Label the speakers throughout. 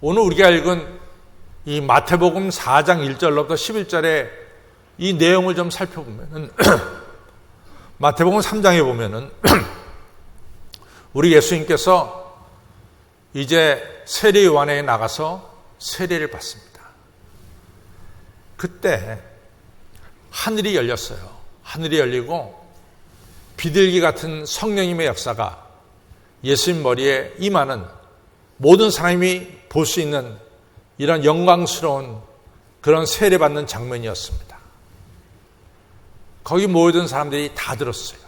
Speaker 1: 오늘 우리가 읽은 이 마태복음 4장 1절로부터 11절의 이 내용을 좀 살펴보면 마태복음 3장에 보면은 우리 예수님께서 이제 세례요한에 나가서 세례를 받습니다. 그때 하늘이 열렸어요. 하늘이 열리고 비둘기 같은 성령님의 역사가 예수님 머리에 임하는 모든 사람이 볼 수 있는 이런 영광스러운 그런 세례받는 장면이었습니다. 거기 모여든 사람들이 다 들었어요.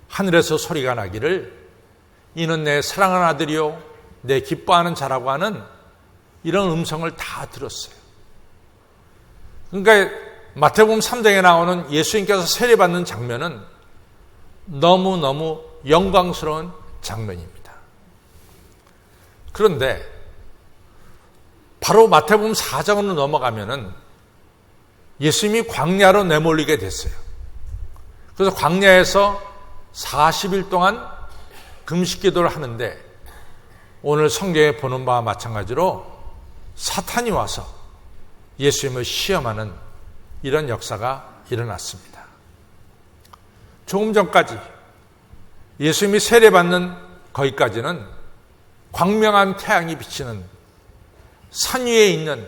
Speaker 1: 하늘에서 소리가 나기를 이는 내 사랑하는 아들이요 내 기뻐하는 자라고 하는 이런 음성을 다 들었어요. 그러니까 마태복음 3장에 나오는 예수님께서 세례받는 장면은 너무너무 영광스러운 장면입니다. 그런데 바로 마태복음 4장으로 넘어가면은 예수님이 광야로 내몰리게 됐어요. 그래서 광야에서 40일 동안 금식 기도를 하는데 오늘 성경에 보는 바와 마찬가지로 사탄이 와서 예수님을 시험하는 이런 역사가 일어났습니다. 조금 전까지 예수님이 세례받는 거기까지는 광명한 태양이 비치는 산 위에 있는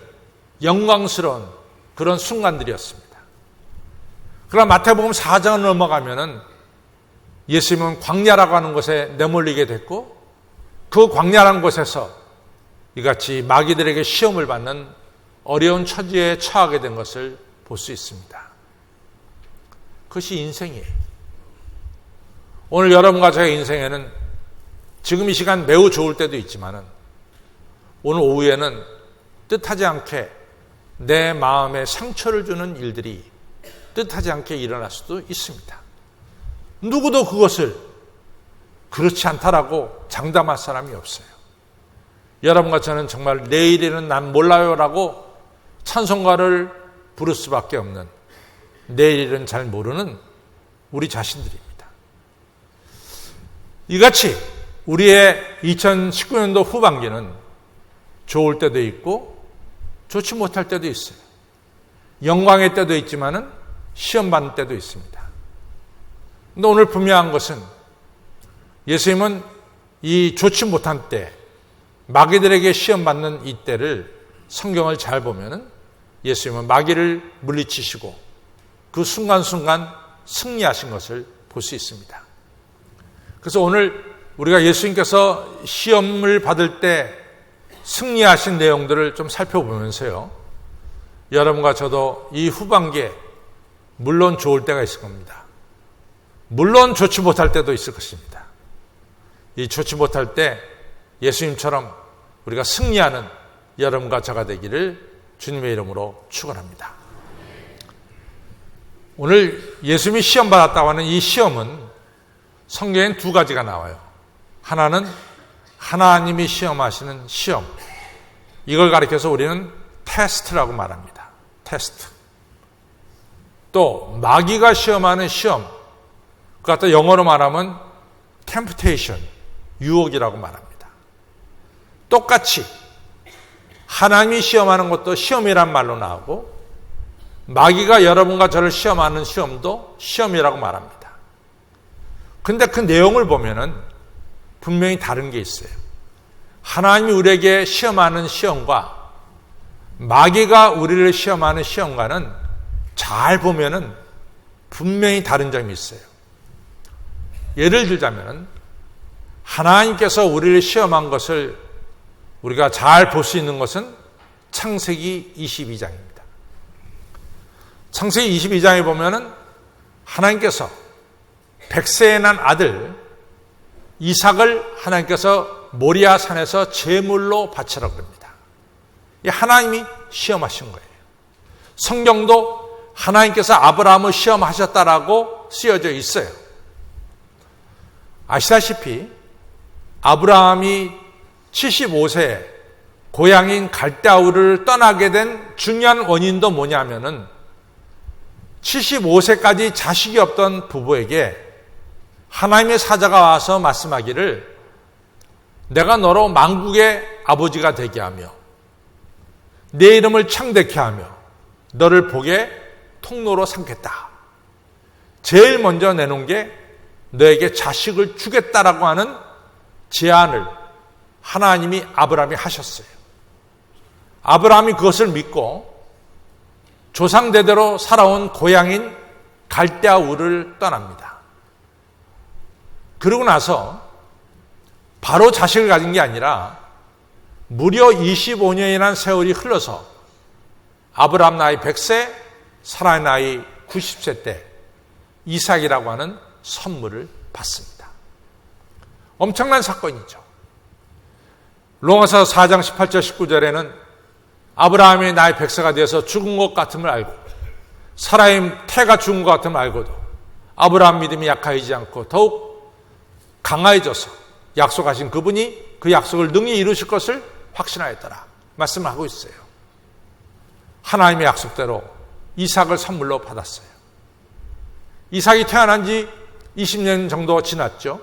Speaker 1: 영광스러운 그런 순간들이었습니다. 그러나 마태복음 4장을 넘어가면은 예수님은 광야라고 하는 곳에 내몰리게 됐고 그 광야라는 곳에서 이같이 마귀들에게 시험을 받는 어려운 처지에 처하게 된 것을 볼 수 있습니다. 그것이 인생이에요. 오늘 여러분과 저의 인생에는 지금 이 시간 매우 좋을 때도 있지만은 오늘 오후에는 뜻하지 않게 내 마음에 상처를 주는 일들이 뜻하지 않게 일어날 수도 있습니다. 누구도 그것을 그렇지 않다라고 장담할 사람이 없어요. 여러분과 저는 정말 내일에는 난 몰라요라고 찬송가를 부를 수밖에 없는 내일은 잘 모르는 우리 자신들입니다. 이같이 우리의 2019년도 후반기는 좋을 때도 있고 좋지 못할 때도 있어요. 영광의 때도 있지만은 시험 받는 때도 있습니다. 그런데 오늘 분명한 것은 예수님은 이 좋지 못한 때 마귀들에게 시험 받는 이 때를 성경을 잘 보면은 예수님은 마귀를 물리치시고 그 순간순간 승리하신 것을 볼 수 있습니다. 그래서 오늘 우리가 예수님께서 시험을 받을 때 승리하신 내용들을 좀 살펴보면서요. 여러분과 저도 이 후반기에 물론 좋을 때가 있을 겁니다. 물론 좋지 못할 때도 있을 것입니다. 이 좋지 못할 때 예수님처럼 우리가 승리하는 여러분과 저가 되기를 주님의 이름으로 축원합니다. 오늘 예수님이 시험 받았다고 하는 이 시험은 성경엔 두 가지가 나와요. 하나는 하나님이 시험하시는 시험. 이걸 가리켜서 우리는 테스트라고 말합니다. 테스트. 또 마귀가 시험하는 시험. 그 갖다 영어로 말하면 temptation, 유혹이라고 말합니다. 똑같이 하나님이 시험하는 것도 시험이란 말로 나오고 마귀가 여러분과 저를 시험하는 시험도 시험이라고 말합니다. 근데 그 내용을 보면은 분명히 다른 게 있어요. 하나님이 우리에게 시험하는 시험과 마귀가 우리를 시험하는 시험과는 잘 보면은 분명히 다른 점이 있어요. 예를 들자면 하나님께서 우리를 시험한 것을 우리가 잘 볼 수 있는 것은 창세기 22장입니다. 창세기 22장에 보면은 하나님께서 100세에 난 아들 이삭을 하나님께서 모리아 산에서 제물로 바치라고 합니다. 이 하나님이 시험하신 거예요. 성경도 하나님께서 아브라함을 시험하셨다라고 쓰여져 있어요. 아시다시피 아브라함이 75세에 고향인 갈대아우를 떠나게 된 중요한 원인도 뭐냐면은 75세까지 자식이 없던 부부에게 하나님의 사자가 와서 말씀하기를 내가 너로 만국의 아버지가 되게 하며 내 이름을 창대케 하며 너를 복의 통로로 삼겠다. 제일 먼저 내놓은 게 너에게 자식을 주겠다라고 하는 제안을 하나님이 아브라함이 하셨어요. 아브라함이 그것을 믿고 조상대대로 살아온 고향인 갈대아 우르를 떠납니다. 그러고 나서 바로 자식을 가진 게 아니라 무려 25년이라는 세월이 흘러서 아브라함 나이 100세, 사라의 나이 90세 때 이삭이라고 하는 선물을 받습니다. 엄청난 사건이죠. 로마서 4장 18절 19절에는 아브라함이 나이 100세가 되어서 죽은 것 같음을 알고 사라의 태가 죽은 것 같음을 알고도 아브라함 믿음이 약하지 않고 더욱 강화해져서 약속하신 그분이 그 약속을 능히 이루실 것을 확신하였더라 말씀을 하고 있어요. 하나님의 약속대로 이삭을 선물로 받았어요. 이삭이 태어난 지 20년 정도 지났죠.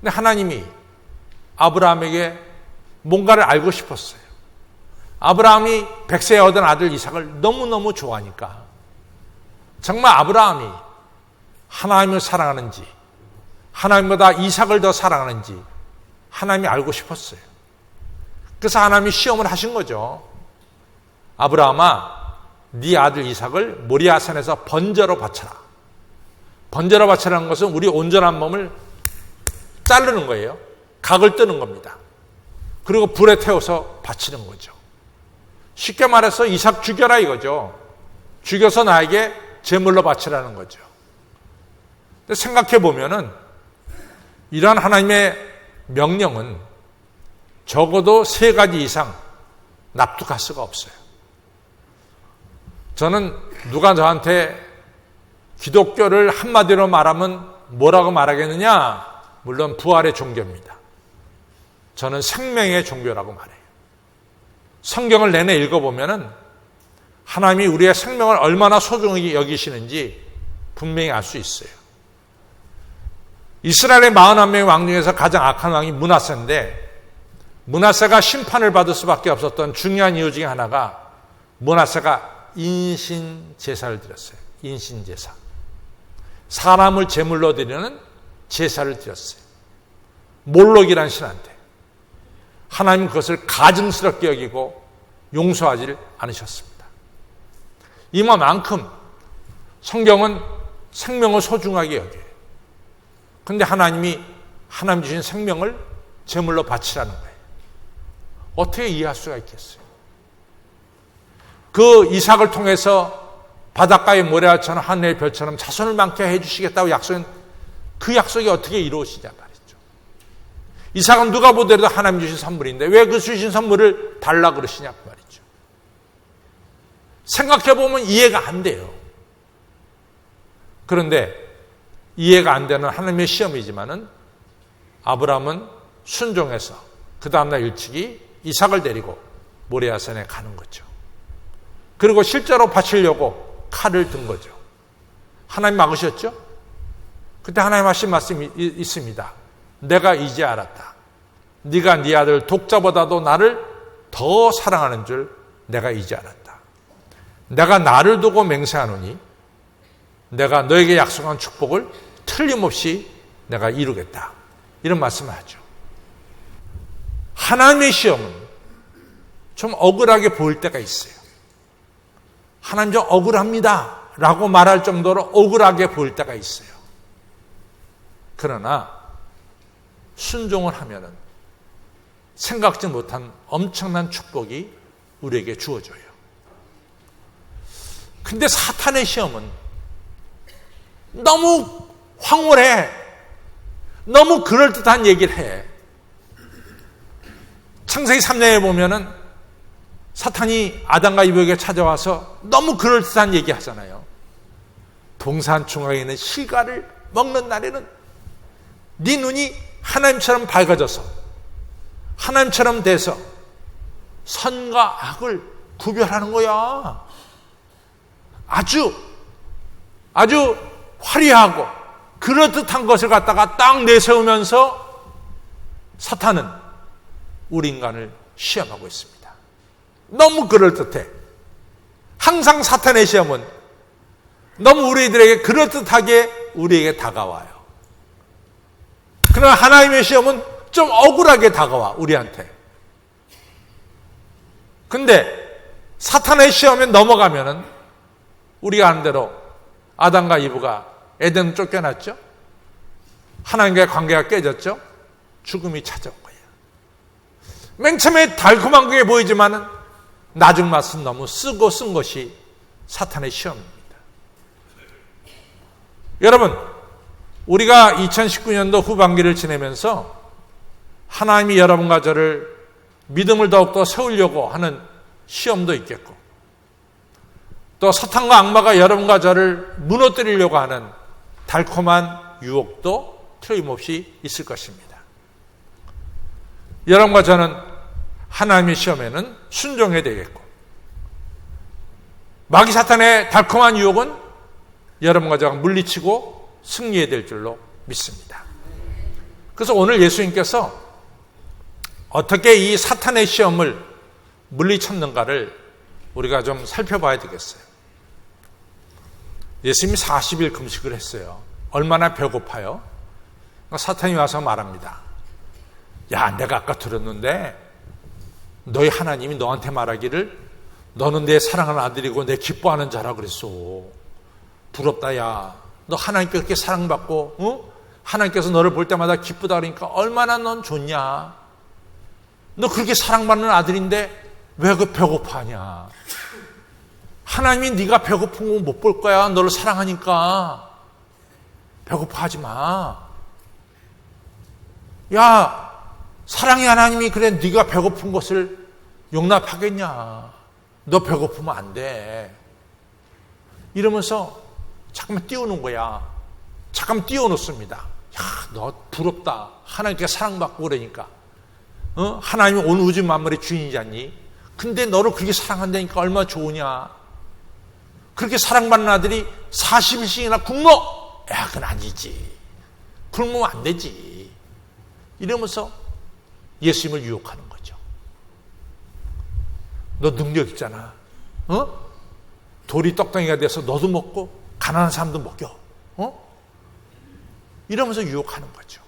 Speaker 1: 근데 하나님이 아브라함에게 뭔가를 알고 싶었어요. 아브라함이 100세에 얻은 아들 이삭을 너무너무 좋아하니까 정말 아브라함이 하나님을 사랑하는지 하나님보다 이삭을 더 사랑하는지 하나님이 알고 싶었어요. 그래서 하나님이 시험을 하신 거죠. 아브라함아, 네 아들 이삭을 모리아산에서 번제로 바쳐라. 번제로 바치라는 것은 우리 온전한 몸을 자르는 거예요. 각을 뜨는 겁니다. 그리고 불에 태워서 바치는 거죠. 쉽게 말해서 이삭 죽여라 이거죠. 죽여서 나에게 제물로 바치라는 거죠. 근데 생각해 보면은 이러한 하나님의 명령은 적어도 3가지 이상 납득할 수가 없어요. 저는 누가 저한테 기독교를 한마디로 말하면 뭐라고 말하겠느냐? 물론 부활의 종교입니다. 저는 생명의 종교라고 말해요. 성경을 내내 읽어보면은 하나님이 우리의 생명을 얼마나 소중히 여기시는지 분명히 알 수 있어요. 이스라엘의 41명의 왕 중에서 가장 악한 왕이 므낫세인데 므낫세가 심판을 받을 수밖에 없었던 중요한 이유 중에 하나가 므낫세가 인신제사를 드렸어요. 인신제사. 사람을 제물로 드리는 제사를 드렸어요. 몰록이라는 신한테. 하나님은 그것을 가증스럽게 여기고 용서하지 않으셨습니다. 이만큼 성경은 생명을 소중하게 여겨요. 그런데 하나님이 하나님 주신 생명을 제물로 바치라는 거예요. 어떻게 이해할 수가 있겠어요? 그 이삭을 통해서 바닷가의 모래알처럼 하늘의 별처럼 자손을 많게 해주시겠다고 약속한 그 약속이 어떻게 이루어지냐 말이죠. 이삭은 누가 보더라도 하나님 주신 선물인데 왜 그 주신 선물을 달라 그러시냐 말이죠. 생각해보면 이해가 안 돼요. 그런데 이해가 안 되는 하나님의 시험이지만은 아브라함은 순종해서 그 다음날 일찍이 이삭을 데리고 모리아산에 가는 거죠. 그리고 실제로 바치려고 칼을 든 거죠. 하나님 막으셨죠? 그때 하나님 하신 말씀이 있습니다. 내가 이제 알았다. 네가 네 아들 독자보다도 나를 더 사랑하는 줄 내가 이제 알았다. 내가 나를 두고 맹세하노니 내가 너에게 약속한 축복을 틀림없이 내가 이루겠다. 이런 말씀을 하죠. 하나님의 시험은 좀 억울하게 보일 때가 있어요. 하나님 좀 억울합니다 라고 말할 정도로 억울하게 보일 때가 있어요. 그러나 순종을 하면은 생각지 못한 엄청난 축복이 우리에게 주어져요. 근데 사탄의 시험은 너무 황홀해. 너무 그럴듯한 얘기를 해. 창세기 3장에 보면은 사탄이 아담과 이브에게 찾아와서 너무 그럴듯한 얘기 하잖아요. 동산 중앙에 있는 실과를 먹는 날에는 네 눈이 하나님처럼 밝아져서 하나님처럼 돼서 선과 악을 구별하는 거야. 아주 화려하고 그럴듯한 것을 갖다가 딱 내세우면서 사탄은 우리 인간을 시험하고 있습니다. 너무 그럴듯해. 항상 사탄의 시험은 너무 우리들에게 그럴듯하게 우리에게 다가와요. 그러나 하나님의 시험은 좀 억울하게 다가와, 우리한테. 근데 사탄의 시험에 넘어가면은 우리가 아는 대로 아담과 이브가 에덴 쫓겨났죠? 하나님과의 관계가 깨졌죠? 죽음이 찾아온 거예요. 맨 처음에 달콤한 게 보이지만은 나중 맛은 너무 쓰고 쓴 것이 사탄의 시험입니다. 여러분, 우리가 2019년도 후반기를 지내면서 하나님이 여러분과 저를 믿음을 더욱더 세우려고 하는 시험도 있겠고, 또 사탄과 악마가 여러분과 저를 무너뜨리려고 하는 달콤한 유혹도 틀림없이 있을 것입니다. 여러분과 저는 하나님의 시험에는 순종해야 되겠고, 마귀 사탄의 달콤한 유혹은 여러분과 저가 물리치고 승리해야 될 줄로 믿습니다. 그래서 오늘 예수님께서 어떻게 이 사탄의 시험을 물리쳤는가를 우리가 좀 살펴봐야 되겠어요. 예수님이 40일 금식을 했어요. 얼마나 배고파요? 사탄이 와서 말합니다. 야, 내가 아까 들었는데 너희 하나님이 너한테 말하기를 너는 내 사랑하는 아들이고 내 기뻐하는 자라 그랬어. 부럽다. 야, 너 하나님께 그렇게 사랑받고 하나님께서 너를 볼 때마다 기쁘다 그러니까 얼마나 넌 좋냐. 너 그렇게 사랑받는 아들인데 왜 그 배고파하냐. 하나님이 네가 배고픈 거 못 볼 거야. 너를 사랑하니까. 배고파하지 마. 야, 사랑의 하나님이 그래 네가 배고픈 것을 용납하겠냐. 너 배고프면 안 돼. 이러면서 잠깐만 띄우는 거야. 잠깐만 띄워놓습니다. 야, 너 부럽다. 하나님께 사랑받고 그러니까. 하나님이 온 우주 만물의 주인이잖니. 근데 너를 그렇게 사랑한다니까 얼마나 좋으냐. 그렇게 사랑받는 아들이 40일씩이나 굶어. 야, 그건 아니지. 굶으면 안 되지. 이러면서 예수님을 유혹하는 거죠. 너 능력 있잖아. 돌이 떡덩이가 돼서 너도 먹고 가난한 사람도 먹여. 이러면서 유혹하는 거죠.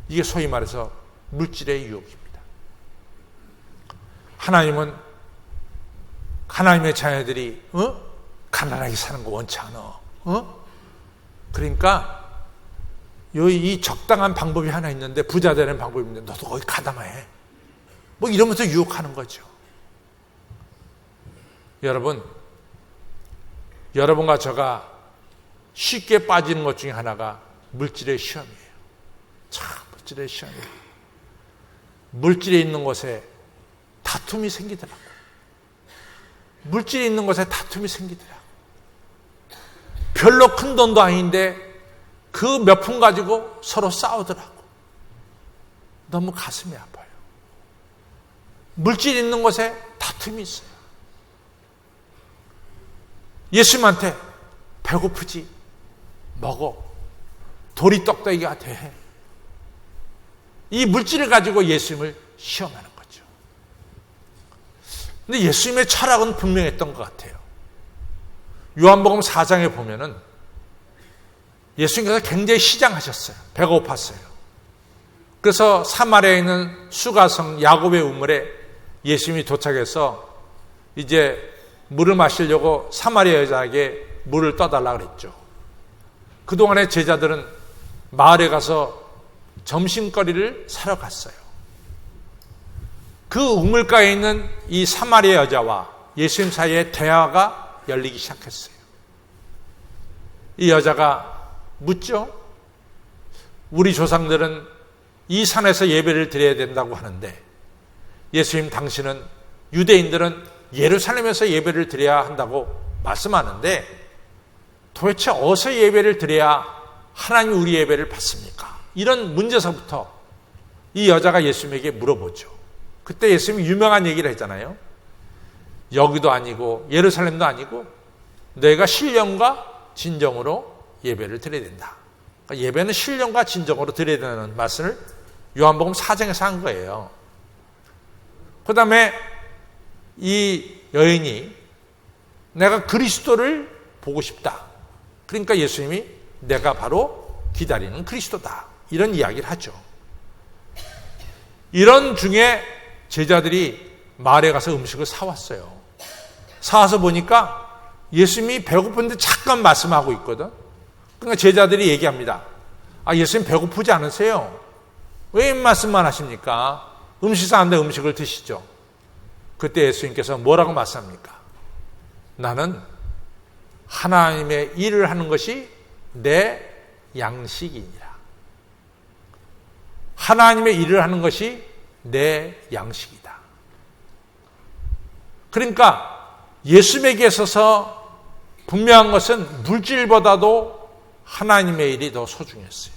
Speaker 1: 이게 소위 말해서 물질의 유혹입니다. 하나님은 하나님의 자녀들이 가난하게 사는 거 원치 않아. 그러니까 이 적당한 방법이 하나 있는데, 부자 되는 방법이 있는데 너도 거기 가담해. 뭐 이러면서 유혹하는 거죠. 여러분, 여러분과 저가 쉽게 빠지는 것 중에 하나가 물질의 시험이에요. 참, 물질의 시험이에요. 물질이 있는 곳에 다툼이 생기더라고요. 물질이 있는 곳에 다툼이 생기더라고요. 별로 큰 돈도 아닌데 그 몇 푼 가지고 서로 싸우더라고요. 너무 가슴이 아파요. 물질이 있는 곳에 다툼이 있어요. 예수님한테 배고프지? 먹어. 돌이 떡떡이가 돼. 이 물질을 가지고 예수님을 시험하는 거죠. 근데 예수님의 철학은 분명했던 것 같아요. 요한복음 4장에 보면은 예수님께서 굉장히 시장하셨어요. 배가 고팠어요. 그래서 사마리아에 있는 수가성 야곱의 우물에 예수님이 도착해서 이제 물을 마시려고 사마리아 여자에게 물을 떠달라 그랬죠. 그동안에 제자들은 마을에 가서 점심거리를 사러 갔어요. 그 우물가에 있는 이 사마리아 여자와 예수님 사이에 대화가 열리기 시작했어요. 이 여자가 묻죠. 우리 조상들은 이 산에서 예배를 드려야 된다고 하는데 예수님, 당신은 유대인들은 예루살렘에서 예배를 드려야 한다고 말씀하는데 도대체 어디서 예배를 드려야 하나님이 우리 예배를 받습니까? 이런 문제서부터 이 여자가 예수님에게 물어보죠. 그때 예수님이 유명한 얘기를 했잖아요. 여기도 아니고 예루살렘도 아니고 너희가 신령과 진정으로 예배를 드려야 된다. 그러니까 예배는 신령과 진정으로 드려야 된다는 말씀을 요한복음 4장에서 한 거예요. 그 다음에 이 여인이 내가 그리스도를 보고 싶다. 그러니까 예수님이 내가 바로 기다리는 그리스도다. 이런 이야기를 하죠. 이런 중에 제자들이 마을에 가서 음식을 사왔어요. 사와서 보니까 예수님이 배고픈데 잠깐 말씀하고 있거든. 그러니까 제자들이 얘기합니다. 예수님 배고프지 않으세요? 왜 말씀만 하십니까? 음식 사는데 음식을 드시죠. 그때 예수님께서 뭐라고 말씀합니까? 나는 하나님의 일을 하는 것이 내 양식이니라. 하나님의 일을 하는 것이 내 양식이다. 그러니까 예수님에게 있어서 분명한 것은 물질보다도 하나님의 일이 더 소중했어요.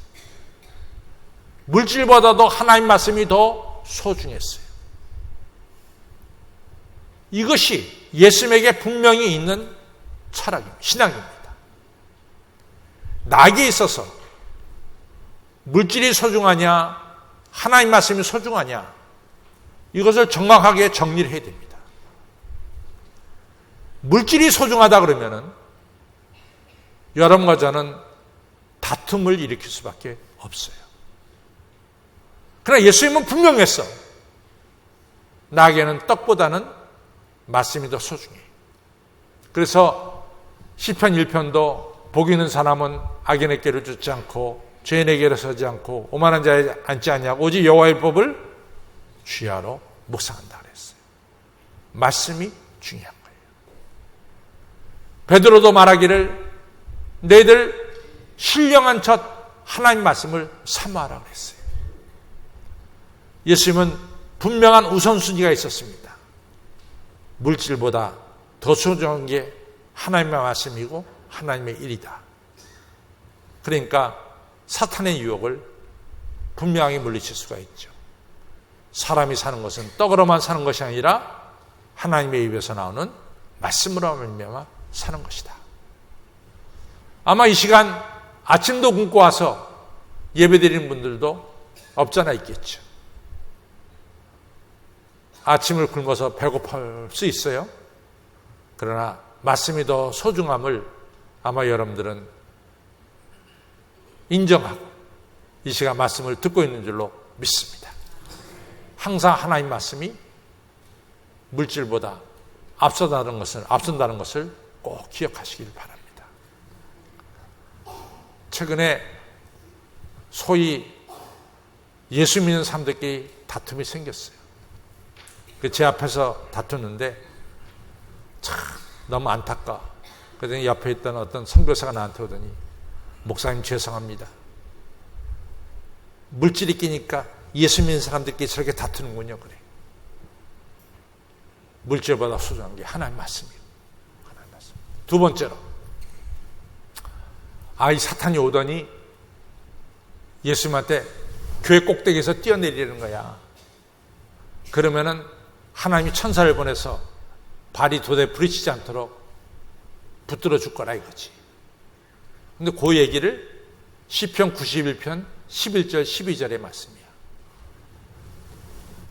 Speaker 1: 물질보다도 하나님 말씀이 더 소중했어요. 이것이 예수님에게 분명히 있는 철학입니다. 신앙입니다. 나에게 있어서 물질이 소중하냐, 하나님 말씀이 소중하냐, 이것을 정확하게 정리를 해야 됩니다. 물질이 소중하다 그러면은 여러분과 저는 다툼을 일으킬 수밖에 없어요. 그러나 예수님은 분명했어. 나에게는 떡보다는 말씀이 더 소중해. 그래서 시편 1편도 복 있는 사람은 악인의 길을 쫓지 않고 죄인의 길에 서지 않고 오만한 자에 앉지 아니하고 오직 여호와의 법을 주야로 묵상한다 그랬어요. 말씀이 중요한 거예요. 베드로도 말하기를 너희들 신령한 첫 하나님 말씀을 사모하라 그랬어요. 예수님은 분명한 우선순위가 있었습니다. 물질보다 더 소중한 게 하나님의 말씀이고 하나님의 일이다. 그러니까 사탄의 유혹을 분명하게 물리칠 수가 있죠. 사람이 사는 것은 떡으로만 사는 것이 아니라 하나님의 입에서 나오는 말씀으로 말미암아 사는 것이다. 아마 이 시간 아침도 굶고 와서 예배드리는 분들도 없잖아 있겠죠. 아침을 굶어서 배고플 수 있어요. 그러나 말씀이 더 소중함을 아마 여러분들은 인정하고 이 시간 말씀을 듣고 있는 줄로 믿습니다. 항상 하나님 말씀이 물질보다 앞선다는 것을 꼭 기억하시길 바랍니다. 최근에 소위 예수 믿는 사람들끼리 다툼이 생겼어요. 제 앞에서 다투는데 참 너무 안타까워. 그랬더니 옆에 있던 어떤 선교사가 나한테 오더니 목사님 죄송합니다. 물질이 끼니까 예수 믿는 사람들끼리 저렇게 다투는군요. 그래. 물질보다 소중한 게 하나님 말씀이에요. 하나님 말씀. 두 번째로 이 사탄이 오더니 예수님한테 교회 꼭대기에서 뛰어내리는 거야. 그러면은 하나님이 천사를 보내서 발이 도대에 부딪히지 않도록 붙들어 줄 거라 이거지. 근데 그 얘기를 시편 91편 11절 12절의 말씀이야.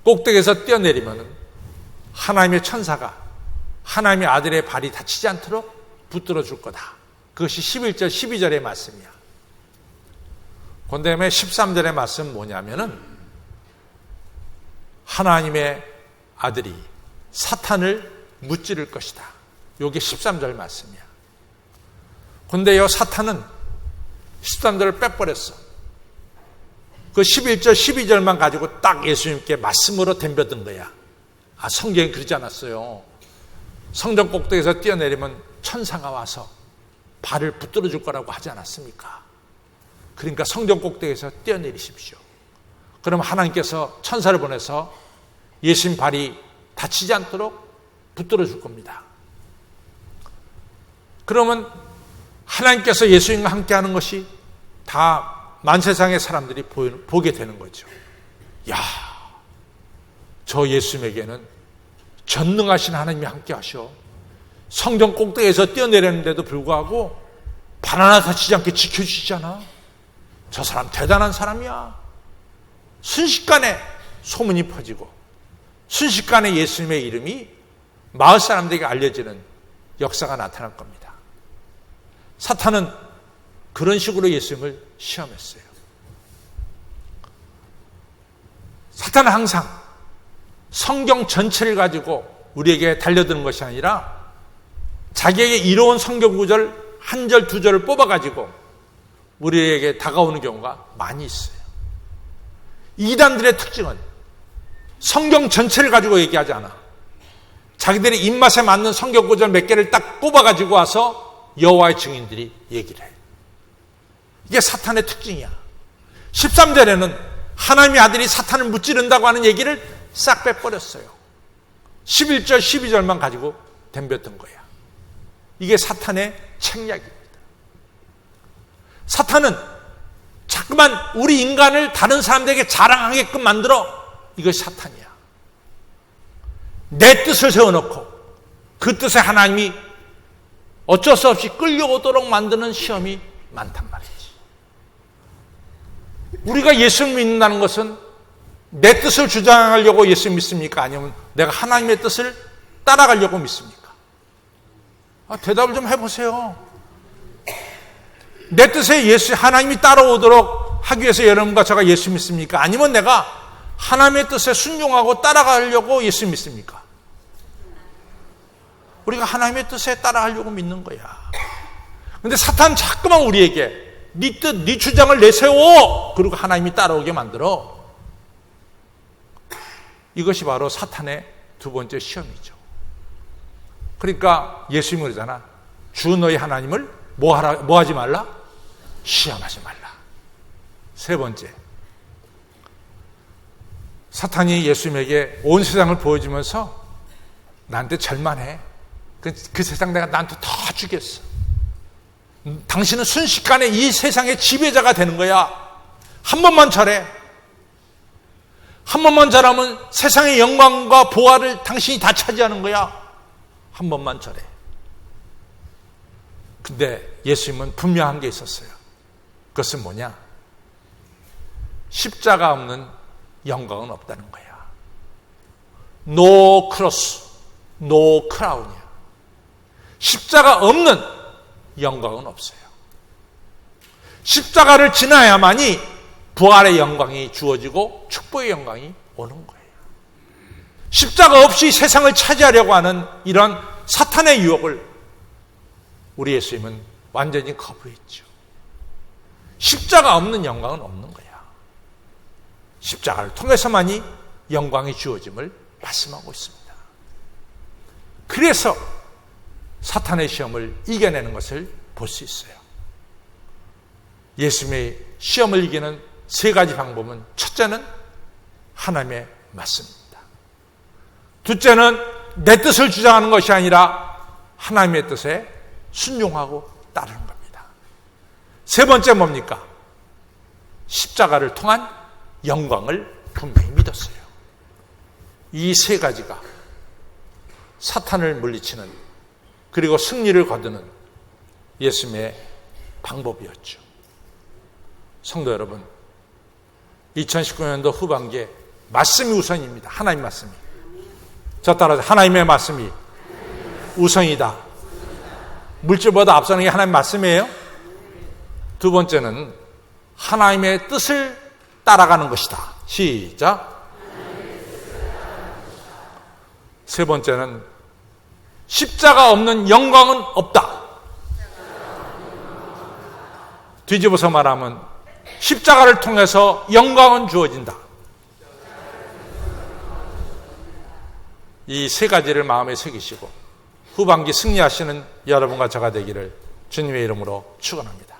Speaker 1: 꼭대기에서 뛰어내리면은 하나님의 천사가 하나님의 아들의 발이 다치지 않도록 붙들어 줄 거다. 그것이 11절 12절의 말씀이야. 그 다음에 13절의 말씀은 뭐냐면은 하나님의 아들이 사탄을 무찌를 것이다. 이게 13절 말씀이야. 근데요, 사탄은 13절을 빼버렸어. 그 11절, 12절만 가지고 딱 예수님께 말씀으로 덤벼든 거야. 성경이 그러지 않았어요. 성전 꼭대기에서 뛰어내리면 천사가 와서 발을 붙들어 줄 거라고 하지 않았습니까? 그러니까 성전 꼭대기에서 뛰어내리십시오. 그럼 하나님께서 천사를 보내서 예수님 발이 다치지 않도록 붙들어 줄 겁니다. 그러면 하나님께서 예수님과 함께 하는 것이 다 만세상의 사람들이 보게 되는 거죠. 야, 저 예수님에게는 전능하신 하나님이 함께 하셔. 성전 꼭대기에서 뛰어내렸는데도 불구하고 발 하나 다치지 않게 지켜주시잖아. 저 사람 대단한 사람이야. 순식간에 소문이 퍼지고 순식간에 예수님의 이름이 마을 사람들에게 알려지는 역사가 나타날 겁니다. 사탄은 그런 식으로 예수님을 시험했어요. 사탄은 항상 성경 전체를 가지고 우리에게 달려드는 것이 아니라 자기에게 이로운 성경 구절 한 절, 두 절을 뽑아가지고 우리에게 다가오는 경우가 많이 있어요. 이단들의 특징은 성경 전체를 가지고 얘기하지 않아. 자기들의 입맛에 맞는 성경 구절 몇 개를 딱 뽑아가지고 와서 여호와의 증인들이 얘기를 해요. 이게 사탄의 특징이야. 13절에는 하나님의 아들이 사탄을 무찌른다고 하는 얘기를 싹 빼버렸어요. 11절, 12절만 가지고 덤볐던 거야. 이게 사탄의 책략입니다. 사탄은 자꾸만 우리 인간을 다른 사람들에게 자랑하게끔 만들어. 이것이 사탄이야. 내 뜻을 세워놓고 그 뜻에 하나님이 어쩔 수 없이 끌려오도록 만드는 시험이 많단 말이지. 우리가 예수를 믿는다는 것은 내 뜻을 주장하려고 예수 믿습니까? 아니면 내가 하나님의 뜻을 따라가려고 믿습니까? 대답을 좀 해보세요. 내 뜻에 하나님이 따라오도록 하기 위해서 여러분과 제가 예수 믿습니까? 아니면 내가 하나님의 뜻에 순종하고 따라가려고 예수 믿습니까? 우리가 하나님의 뜻에 따라가려고 믿는 거야. 그런데 사탄은 자꾸만 우리에게 네 뜻, 네 주장을 내세워. 그리고 하나님이 따라오게 만들어. 이것이 바로 사탄의 두 번째 시험이죠. 그러니까 예수님이 그러잖아. 주 너희 하나님을 뭐 하지 말라? 시험하지 말라. 세 번째, 사탄이 예수님에게 온 세상을 보여주면서 나한테 절만해. 그 세상 내가 나한테 다 주겠어. 당신은 순식간에 이 세상의 지배자가 되는 거야. 한 번만 절해. 한 번만 절하면 세상의 영광과 보화를 당신이 다 차지하는 거야. 한 번만 절해. 근데 예수님은 분명한 게 있었어요. 그것은 뭐냐? 십자가 없는 영광은 없다는 거야. No cross, no crown이야. 십자가 없는 영광은 없어요. 십자가를 지나야만이 부활의 영광이 주어지고 축복의 영광이 오는 거예요. 십자가 없이 세상을 차지하려고 하는 이런 사탄의 유혹을 우리 예수님은 완전히 거부했죠. 십자가 없는 영광은 없는 거야. 십자가를 통해서만이 영광이 주어짐을 말씀하고 있습니다. 그래서 사탄의 시험을 이겨내는 것을 볼 수 있어요. 예수님의 시험을 이기는 세 가지 방법은, 첫째는 하나님의 말씀입니다. 둘째는 내 뜻을 주장하는 것이 아니라 하나님의 뜻에 순종하고 따르는 겁니다. 세 번째 뭡니까? 십자가를 통한 영광을 분명히 믿었어요. 이 세 가지가 사탄을 물리치는, 그리고 승리를 거두는 예수님의 방법이었죠. 성도 여러분, 2019년도 후반기에 말씀이 우선입니다. 하나님 말씀이. 저 따라서 하나님의 말씀이 우선이다. 물질보다 앞서는 게 하나님의 말씀이에요. 두 번째는 하나님의 뜻을 따라가는 것이다. 시작. 세 번째는 십자가 없는 영광은 없다. 뒤집어서 말하면 십자가를 통해서 영광은 주어진다. 이 세 가지를 마음에 새기시고 후반기 승리하시는 여러분과 제가 되기를 주님의 이름으로 축원합니다.